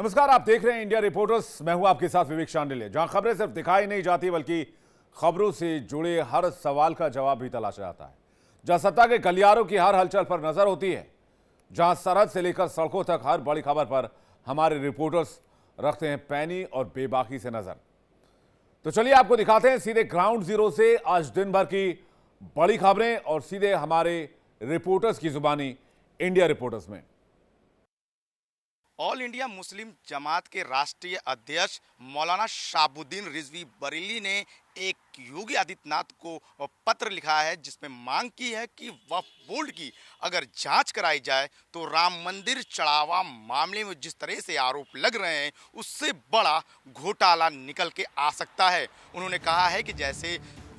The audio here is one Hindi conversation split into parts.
नमस्कार, आप देख रहे हैं इंडिया रिपोर्टर्स। मैं हूं आपके साथ विवेक शांडिल्य। जहां खबरें सिर्फ दिखाई नहीं जाती बल्कि खबरों से जुड़े हर सवाल का जवाब भी तलाशा जाता है। जहां सत्ता के गलियारों की हर हलचल पर नजर होती है, जहां सरहद से लेकर सड़कों तक हर बड़ी खबर पर हमारे रिपोर्टर्स रखते हैं पैनी और बेबाकी से नजर। तो चलिए आपको दिखाते हैं सीधे ग्राउंड जीरो से आज दिन भर की बड़ी खबरें और सीधे हमारे रिपोर्टर्स की जुबानी इंडिया रिपोर्टर्स में। ऑल इंडिया मुस्लिम जमात के राष्ट्रीय अध्यक्ष मौलाना शाहबुद्दीन रिजवी बरेली ने एक योगी आदित्यनाथ को पत्र लिखा है, जिसमें मांग की है कि वक्फ बोर्ड की अगर जांच कराई जाए तो राम मंदिर चढ़ावा मामले में जिस तरह से आरोप लग रहे हैं उससे बड़ा घोटाला निकल के आ सकता है। उन्होंने कहा है कि जैसे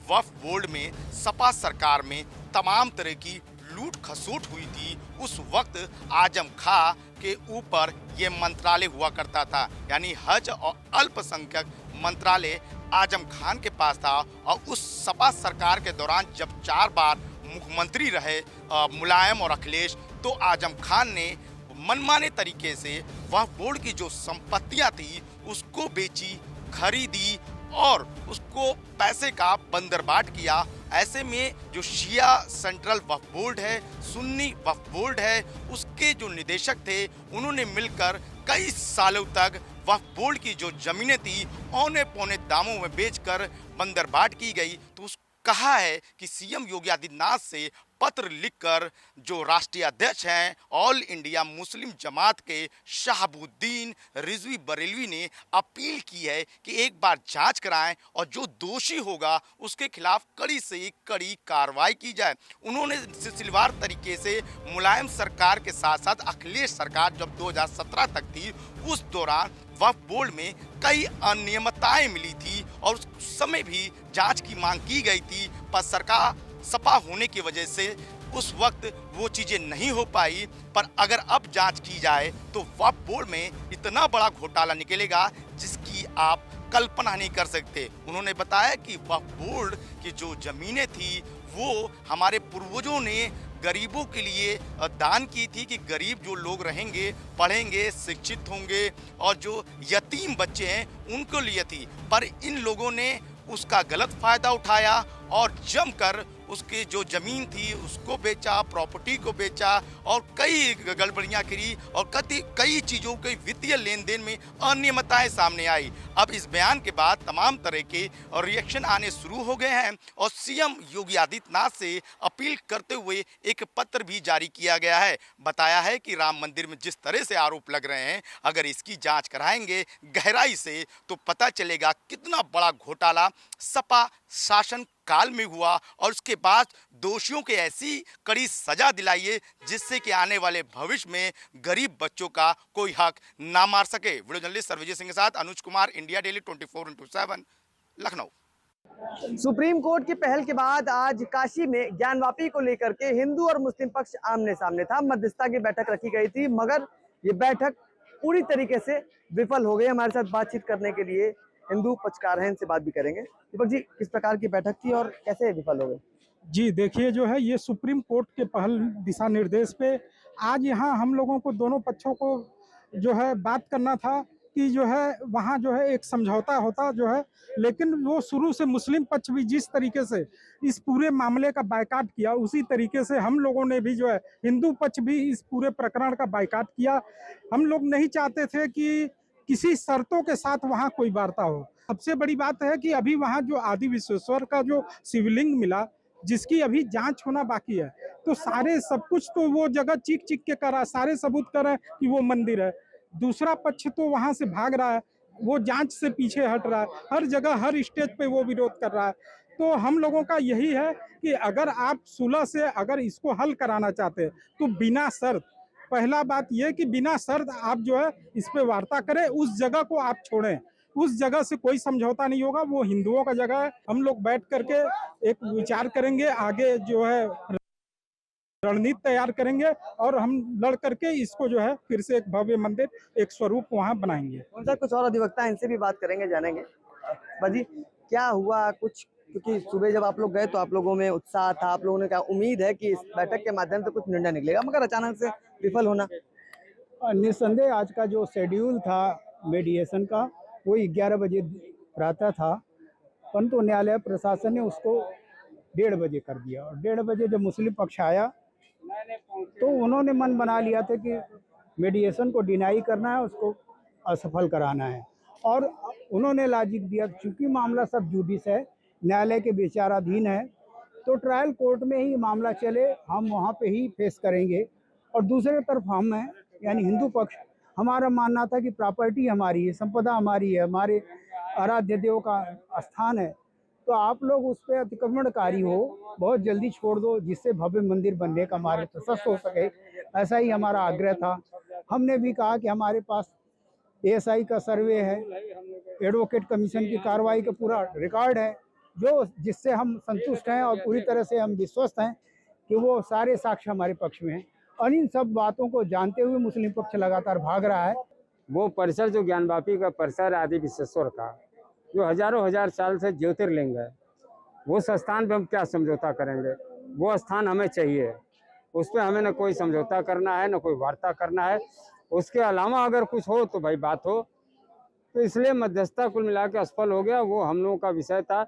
वक्फ बोर्ड में सपा सरकार में तमाम तरह की लूट खसोट हुई थी, उस वक्त आजम खां के ऊपर ये मंत्रालय हुआ करता था, यानी हज और अल्पसंख्यक मंत्रालय आजम खान के पास था। और उस सपा सरकार के दौरान जब 4 बार मुख्यमंत्री रहे मुलायम और अखिलेश, तो आजम खान ने मनमाने तरीके से वक्फ बोर्ड की जो संपत्तियां थी उसको बेची, खरीदी और उसको पैसे का बंदरबाट किया। ऐसे में जो शिया सेंट्रल वक्फ बोर्ड है, सुन्नी वक्फ बोर्ड है, उसके जो निदेशक थे उन्होंने मिलकर कई सालों तक वक्फ बोर्ड की जो जमीनें थी औने पौने दामों में बेचकर बंदरबाट की गई। तो उस कहा है कि सीएम योगी आदित्यनाथ से पत्र लिखकर जो राष्ट्रीय अध्यक्ष हैं ऑल इंडिया मुस्लिम जमात के शाहबुद्दीन रिजवी बरेलवी ने अपील की है कि एक बार जांच कराएं और जो दोषी होगा उसके खिलाफ कड़ी से कड़ी कार्रवाई की जाए। उन्होंने सिलसिलेवार तरीके से मुलायम सरकार के साथ साथ अखिलेश सरकार जब 2017 तक थी, उस दौरान वक्फ बोर्ड में कई अनियमितताएं मिली थी और उस समय भी जांच की मांग की गई थी, पर सरकार सपा होने की वजह से उस वक्त वो चीज़ें नहीं हो पाई। पर अगर अब जांच की जाए तो वक्फ बोर्ड में इतना बड़ा घोटाला निकलेगा जिसकी आप कल्पना नहीं कर सकते। उन्होंने बताया कि वक्फ बोर्ड की जो ज़मीनें थी वो हमारे पूर्वजों ने गरीबों के लिए दान की थी कि गरीब जो लोग रहेंगे, पढ़ेंगे, शिक्षित होंगे और जो यतीम बच्चे हैं उनको लिए थी। पर इन लोगों ने उसका गलत फ़ायदा उठाया और जमकर उसकी जो ज़मीन थी उसको बेचा, प्रॉपर्टी को बेचा और कई गड़बड़ियाँ करी और कई चीज़ों के वित्तीय लेन देन में अनियमितताएं सामने आई। अब इस बयान के बाद तमाम तरह के रिएक्शन आने शुरू हो गए हैं और सीएम योगी आदित्यनाथ से अपील करते हुए एक पत्र भी जारी किया गया है। बताया है कि राम मंदिर में जिस तरह से आरोप लग रहे हैं, अगर इसकी जांच कराएंगे गहराई से तो पता चलेगा कितना बड़ा घोटाला सपा शासन काल में हुआ और उसके बाद दोषियों के ऐसी कड़ी सजा दिलाइए जिससे कि आने वाले भविष्य में गरीब बच्चों का कोई हक ना मार सके। वीडियो जर्नलिस्ट सर्वजीत सिंह के साथ Anuj Kumar, India daily 24x7, Lucknow. Supreme court की पहल के बाद आज काशी में ज्ञानवापी को लेकर के हिंदू और मुस्लिम पक्ष आमने सामने था। मध्यस्थता की बैठक रखी गई थी, मगर ये बैठक पूरी तरीके से विफल हो गई। हमारे साथ बातचीत करने के लिए हिंदू पक्षकार हैं, इनसे बात भी करेंगे। दीपक जी, किस प्रकार की बैठक थी और कैसे विफल हो गई? जी देखिए, जो है ये सुप्रीम कोर्ट के पहल दिशा निर्देश पे आज यहाँ हम लोगों को दोनों पक्षों को जो है बात करना था कि जो है वहाँ जो है एक समझौता होता जो है, लेकिन वो शुरू से मुस्लिम पक्ष भी जिस तरीके से इस पूरे मामले का बायकाट किया, उसी तरीके से हम लोगों ने भी जो है हिंदू पक्ष भी इस पूरे प्रकरण का बायकाट किया। हम लोग नहीं चाहते थे कि किसी शर्तों के साथ वहाँ कोई वार्ता हो। सबसे बड़ी बात है कि अभी वहाँ जो आदि विश्वेश्वर का जो शिवलिंग मिला, जिसकी अभी जांच होना बाकी है, तो सारे सब कुछ तो वो जगह चीख चीख के करा, सारे सबूत कर रहे हैं कि वो मंदिर है। दूसरा पक्ष तो वहां से भाग रहा है, वो जांच से पीछे हट रहा है, हर जगह हर स्टेज पे वो विरोध कर रहा है। तो हम लोगों का यही है कि अगर आप सुलह से अगर इसको हल कराना चाहते हैं तो बिना शर्त, पहला बात यह कि बिना शर्त आप जो है इस पे वार्ता करें, उस जगह को आप छोड़ें। उस जगह से कोई समझौता नहीं होगा, वो हिंदुओं का जगह है। हम लोग बैठ करके एक विचार करेंगे, आगे जो है रणनीति तैयार करेंगे और हम लड़ करके इसको जो है फिर से एक भव्य मंदिर, एक स्वरूप वहाँ बनाएंगे। उनसे कुछ और अधिवक्ता, इनसे भी बात करेंगे, जानेंगे। बाजी, क्या हुआ कुछ? क्योंकि सुबह जब आप लोग गए तो आप लोगों में उत्साह था, आप लोगों ने क्या उम्मीद है कि इस बैठक के माध्यम से कुछ निर्णय निकलेगा, मगर अचानक से विफल होना? निस्संदेह आज का जो शेड्यूल था मेडिएशन का वो 11 बजे प्रातः था, परंतु न्यायालय प्रशासन ने उसको 1:30 बजे कर दिया। और 1:30 बजे जब मुस्लिम पक्ष आया तो उन्होंने मन बना लिया था कि मेडिएशन को डिनाई करना है, उसको असफल कराना है। और उन्होंने लॉजिक दिया, चूंकि मामला सब जुडिस है, न्यायालय के विचाराधीन है, तो ट्रायल कोर्ट में ही मामला चले, हम वहाँ पे ही फेस करेंगे। और दूसरे तरफ हम हैं, यानी हिंदू पक्ष, हमारा मानना था कि प्रॉपर्टी हमारी है, संपदा हमारी है, हमारे आराध्य देव का स्थान है, तो आप लोग उस पर अतिक्रमणकारी हो, बहुत जल्दी छोड़ दो, जिससे भव्य मंदिर बनने का मार्ग प्रशस्त हो सके। ऐसा ही हमारा आग्रह था। हमने भी कहा कि हमारे पास एएसआई का सर्वे है, एडवोकेट कमीशन की कार्रवाई का पूरा रिकॉर्ड है, जो जिससे हम संतुष्ट हैं और पूरी तरह से हम विश्वस्त हैं कि वो सारे साक्ष्य हमारे पक्ष में हैं। और इन सब बातों को जानते हुए मुस्लिम पक्ष लगातार भाग रहा है। वो परिसर जो ज्ञानवापी का परिसर आदि विश्वेश्वर का, जो हजारों हजार साल से ज्योतिर्लिंग है, वो स्थान पे हम क्या समझौता करेंगे? वो स्थान हमें चाहिए, उस पर हमें न कोई समझौता करना है, न कोई वार्ता करना है। उसके अलावा अगर कुछ हो तो भाई बात हो। तो इसलिए मध्यस्थता कुल मिला के असफल हो गया। वो हम लोगों का विषय था,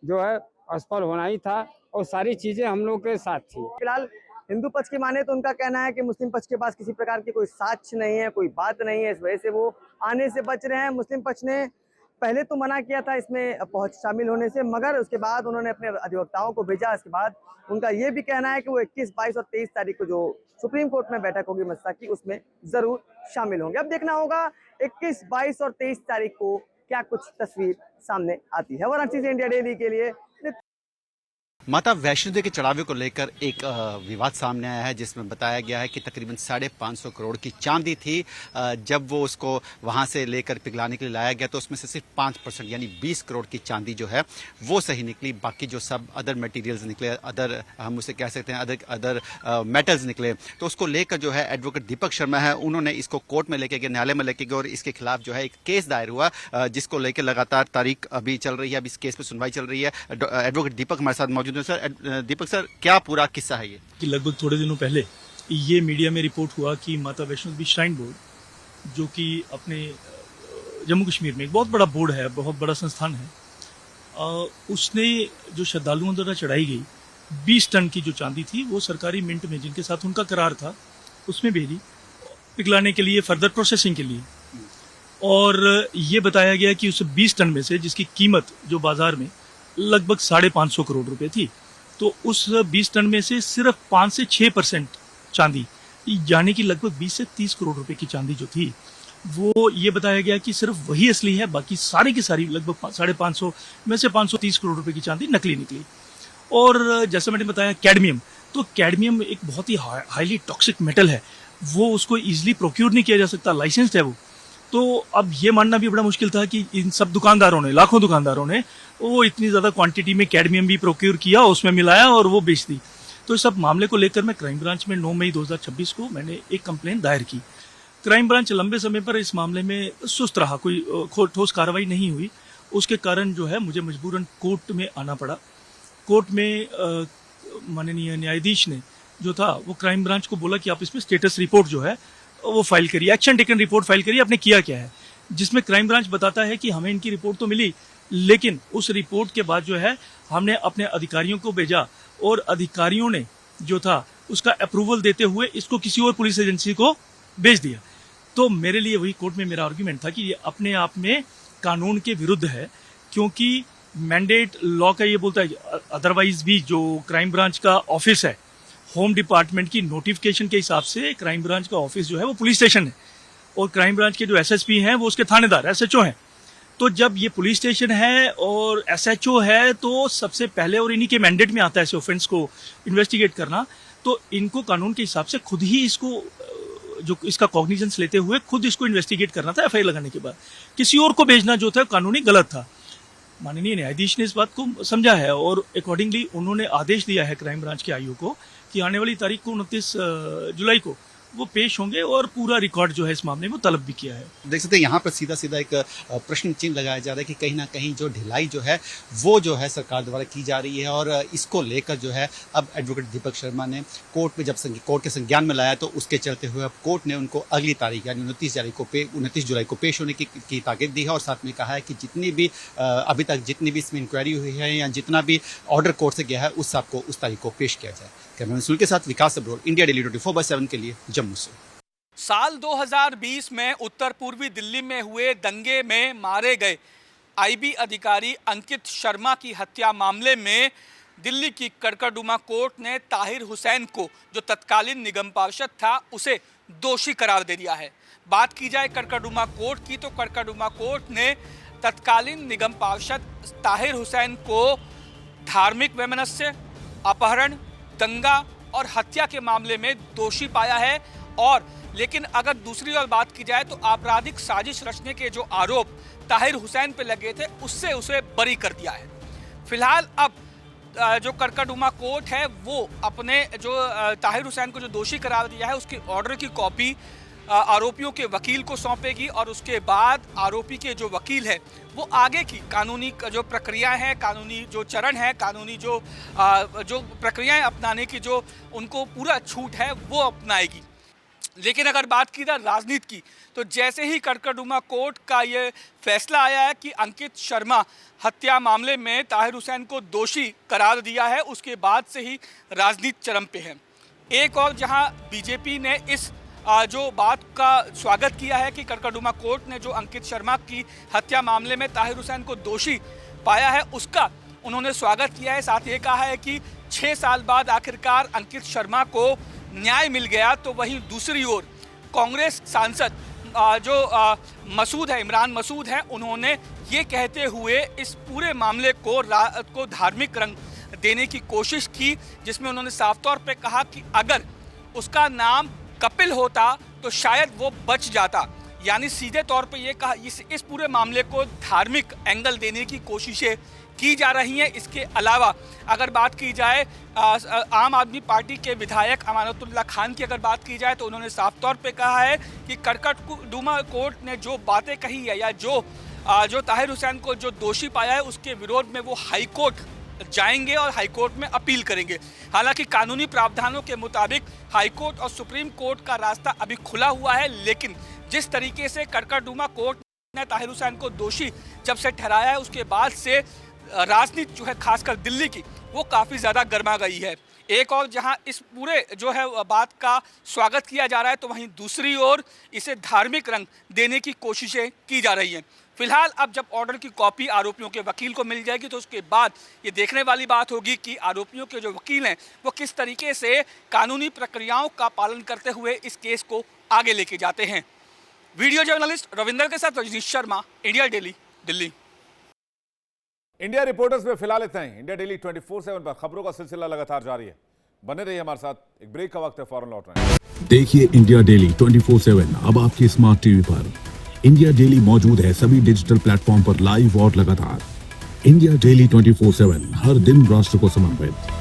जो है असफल होना ही था, और सारी चीजें हम लोग के साथ थी। फिलहाल हिंदू पक्ष की माने तो उनका कहना है कि मुस्लिम पक्ष के पास किसी प्रकार की कोई साक्ष्य नहीं है, कोई बात नहीं है, इस वजह से वो आने से बच रहे हैं। मुस्लिम पक्ष ने पहले तो मना किया था इसमें पहुंच शामिल होने से, मगर उसके बाद उन्होंने अपने अधिवक्ताओं को भेजा। इसके बाद उनका ये भी कहना है कि वो 21, 22 और 23 तारीख को जो सुप्रीम कोर्ट में बैठक होगी मसला की, उसमें जरूर शामिल होंगे। अब देखना होगा 21, 22 और 23 तारीख को क्या कुछ तस्वीर सामने आती है। वाराणसी से इंडिया डेली के लिए माता वैष्णो देवी के चढ़ावे को लेकर एक विवाद सामने आया है, जिसमें बताया गया है कि तकरीबन 550 करोड़ की चांदी थी। जब वो उसको वहां से लेकर पिघलाने के लिए लाया गया तो उसमें से सिर्फ 5% यानी 20 करोड़ की चांदी जो है वो सही निकली। बाकी जो सब अदर मटेरियल्स निकले, अदर हम उसे कह सकते हैं अदर मेटल्स निकले, तो उसको लेकर जो है एडवोकेट दीपक शर्मा है, उन्होंने इसको कोर्ट में लेके गए, न्यायालय में लेके गए, और इसके खिलाफ जो है एक केस दायर हुआ, जिसको लेकर लगातार तारीख अभी चल रही है। अभी इस केस पर सुनवाई चल रही है। एडवोकेट दीपक हमारे साथ मौजूद है। सर, दीपक सर, क्या पूरा किस्सा है ये? कि लगभग थोड़े दिनों पहले ये मीडिया में रिपोर्ट हुआ कि माता वैष्णो देवी श्राइन बोर्ड, जो कि अपने जम्मू कश्मीर में एक बहुत बड़ा बोर्ड है, बहुत बड़ा संस्थान है, उसने जो श्रद्धालुओं द्वारा चढ़ाई गई 20 टन की जो चांदी थी, वो सरकारी मिंट में जिनके साथ उनका करार था उसमें भेजी पिघलाने के लिए, फर्दर प्रोसेसिंग के लिए। और ये बताया गया कि उस 20 टन में से, जिसकी कीमत जो बाजार में लगभग 550 करोड़ रुपए थी, तो उस 20 टन में से सिर्फ 5 से 6% चांदी, यानी कि लगभग 20 से 30 करोड़ रुपए की चांदी जो थी, वो ये बताया गया कि सिर्फ वही असली है, बाकी सारी की सारी लगभग 550 में से 530 करोड़ रुपए की चांदी नकली निकली। और जैसे मैंने बताया कैडमियम, तो कैडमियम एक बहुत ही हाईली टॉक्सिक मेटल है, वो उसको इजिली प्रोक्योर नहीं किया जा सकता, लाइसेंस्ड है वो। तो अब ये मानना भी बड़ा मुश्किल था कि इन सब दुकानदारों ने, लाखों दुकानदारों ने, वो इतनी ज़्यादा क्वांटिटी में कैडमियम भी प्रोक्योर किया, उसमें मिलाया और वो बेच दी। तो इस सब मामले को लेकर मैं क्राइम ब्रांच में 9 मई 2026 को मैंने एक कंप्लेंट दायर की। क्राइम ब्रांच लंबे समय पर इस मामले में सुस्त रहा, कोई ठोस कार्रवाई नहीं हुई। उसके कारण जो है मुझे मजबूरन कोर्ट में आना पड़ा। कोर्ट में माननीय न्यायाधीश ने जो था वो क्राइम ब्रांच को बोला कि आप इसमें स्टेटस रिपोर्ट जो है वो फाइल करिए, एक्शन टेकन रिपोर्ट फाइल करिए, आपने किया क्या है। जिसमें क्राइम ब्रांच बताता है कि हमें इनकी रिपोर्ट तो मिली, लेकिन उस रिपोर्ट के बाद जो है हमने अपने अधिकारियों को भेजा और अधिकारियों ने जो था उसका अप्रूवल देते हुए इसको किसी और पुलिस एजेंसी को भेज दिया। तो मेरे लिए वही कोर्ट में मेरा आर्ग्यूमेंट था कि ये अपने आप में कानून के विरुद्ध है, क्योंकि मैंडेट लॉ का ये बोलता है, अदरवाइज भी जो क्राइम ब्रांच का ऑफिस है, होम डिपार्टमेंट की नोटिफिकेशन के हिसाब से क्राइम ब्रांच का ऑफिस जो है वो पुलिस स्टेशन है, और क्राइम ब्रांच के जो एसएसपी हैं वो उसके थानेदार एसएचओ हैं। तो जब ये पुलिस स्टेशन है और एसएचओ है, तो सबसे पहले और इन्हीं के मैंडेट में आता है ऐसे ऑफेंस को इन्वेस्टिगेट करना। तो इनको कानून के हिसाब से खुद ही इसको जो इसका कॉग्निजेंस लेते हुए खुद इसको इन्वेस्टिगेट करना था एफआईआर लगाने के बाद। किसी और को भेजना जो था कानूनी गलत था। माननीय न्यायाधीश ने इस बात को समझा है और अकॉर्डिंगली उन्होंने आदेश दिया है क्राइम ब्रांच के आईओ को कि आने वाली तारीख को 29 जुलाई को वो पेश होंगे और पूरा रिकॉर्ड जो है इस मामले में तलब भी किया है। देख सकते हैं यहाँ पर सीधा सीधा एक प्रश्न चिन्ह लगाया जा रहा है कि कहीं ना कहीं जो ढिलाई जो है वो जो है सरकार द्वारा की जा रही है, और इसको लेकर जो है अब एडवोकेट दीपक शर्मा ने कोर्ट में जब कोर्ट के संज्ञान में लाया तो उसके चलते हुए अब कोर्ट ने उनको अगली तारीख यानी 29 जुलाई को पेश होने की ताकीद दी है, और साथ में कहा है कि जितनी भी अभी तक जितनी भी इसमें इंक्वायरी हुई है या जितना भी ऑर्डर कोर्ट से गया है उस सबको उस तारीख को पेश किया जाए। कैमरामैन सुनील के साथ विकास अब्रोल, इंडिया डेली 24/7 के लिए जम्मू से। साल 2020 में उत्तर पूर्वी दिल्ली में हुए दंगे में मारे गए आईबी अधिकारी अंकित शर्मा की हत्या मामले में दिल्ली की कड़कड़डुमा कोर्ट ने ताहिर हुसैन को, जो तत्कालीन निगम पार्षद था, उसे दोषी करार दे दिया है। बात की जाए कड़कड़डुमा कोर्ट की, तो कड़कड़डुमा कोर्ट ने तत्कालीन निगम पार्षद ताहिर हुसैन को धार्मिक वैमनस्य, अपहरण, दंगा और हत्या के मामले में दोषी पाया है। और लेकिन अगर दूसरी ओर बात की जाए तो आपराधिक साजिश रचने के जो आरोप ताहिर हुसैन पे लगे थे उससे उसे बरी कर दिया है। फिलहाल अब जो कड़कड़डुमा कोर्ट है वो अपने जो ताहिर हुसैन को जो दोषी करार दिया है उसकी ऑर्डर की कॉपी आरोपियों के वकील को सौंपेगी, और उसके बाद आरोपी के जो वकील है वो आगे की कानूनी जो प्रक्रिया है, कानूनी जो चरण है, कानूनी जो प्रक्रियाएं अपनाने की जो उनको पूरा छूट है वो अपनाएगी। लेकिन अगर बात की जाए राजनीति की, तो जैसे ही कड़कड़डुमा कोर्ट का ये फैसला आया है कि अंकित शर्मा हत्या मामले में ताहिर हुसैन को दोषी करार दिया है, उसके बाद से ही राजनीति चरम पे है। एक और जहां बीजेपी ने इस जो बात का स्वागत किया है कि कड़कड़डुमा कोर्ट ने जो अंकित शर्मा की हत्या मामले में ताहिर हुसैन को दोषी पाया है उसका उन्होंने स्वागत किया है। साथ ये कहा है कि 6 साल बाद आखिरकार अंकित शर्मा को न्याय मिल गया। तो वहीं दूसरी ओर कांग्रेस सांसद जो मसूद है, इमरान मसूद हैं, उन्होंने ये कहते हुए इस पूरे मामले को धार्मिक रंग देने की कोशिश की, जिसमें उन्होंने साफ तौर पे कहा कि अगर उसका नाम कपिल होता तो शायद वो बच जाता। यानी सीधे तौर पे ये कहा इस पूरे मामले को धार्मिक एंगल देने की कोशिशें की जा रही हैं। इसके अलावा अगर बात की जाए आम आदमी पार्टी के विधायक अमानतुल्लाह खान की अगर बात की जाए तो उन्होंने साफ तौर पे कहा है कि कड़कड़डुमा कोर्ट ने जो बातें कही है या जो ताहिर हुसैन को जो दोषी पाया है उसके विरोध में वो हाई कोर्ट जाएंगे और हाई कोर्ट में अपील करेंगे। हालांकि कानूनी प्रावधानों के मुताबिक हाई कोर्ट और सुप्रीम कोर्ट का रास्ता अभी खुला हुआ है, लेकिन जिस तरीके से कड़कड़डुमा कोर्ट ने ताहिर हुसैन को दोषी जब से ठहराया है उसके बाद से राजनीति जो है खासकर दिल्ली की वो काफ़ी ज़्यादा गर्मा गई है। एक और जहां इस पूरे जो है बात का स्वागत किया जा रहा है तो वहीं दूसरी ओर इसे धार्मिक रंग देने की कोशिशें की जा रही हैं। फिलहाल अब जब ऑर्डर की कॉपी आरोपियों के वकील को मिल जाएगी तो उसके बाद ये देखने वाली बात होगी कि आरोपियों के जो वकील हैं वो किस तरीके से कानूनी प्रक्रियाओं का पालन करते हुए इस केस को आगे लेके जाते हैं। वीडियो जर्नलिस्ट रविंदर के साथ Rajneesh Sharma, India Daily, Delhi. India reporters में फिलहाल इतना ही। इंडिया डेली 24/7 पर खबरों का सिलसिला लगातार जारी है। बने रहिए हमारे साथ। एक ब्रेक का वक्त है, फौरन लौट रहे हैं। देखिए इंडिया डेली 24/7 अब आपके स्मार्ट टीवी पर। इंडिया डेली मौजूद है सभी डिजिटल प्लेटफॉर्म पर लाइव और लगातार। इंडिया डेली 24/7 हर दिन राष्ट्र को समर्पित।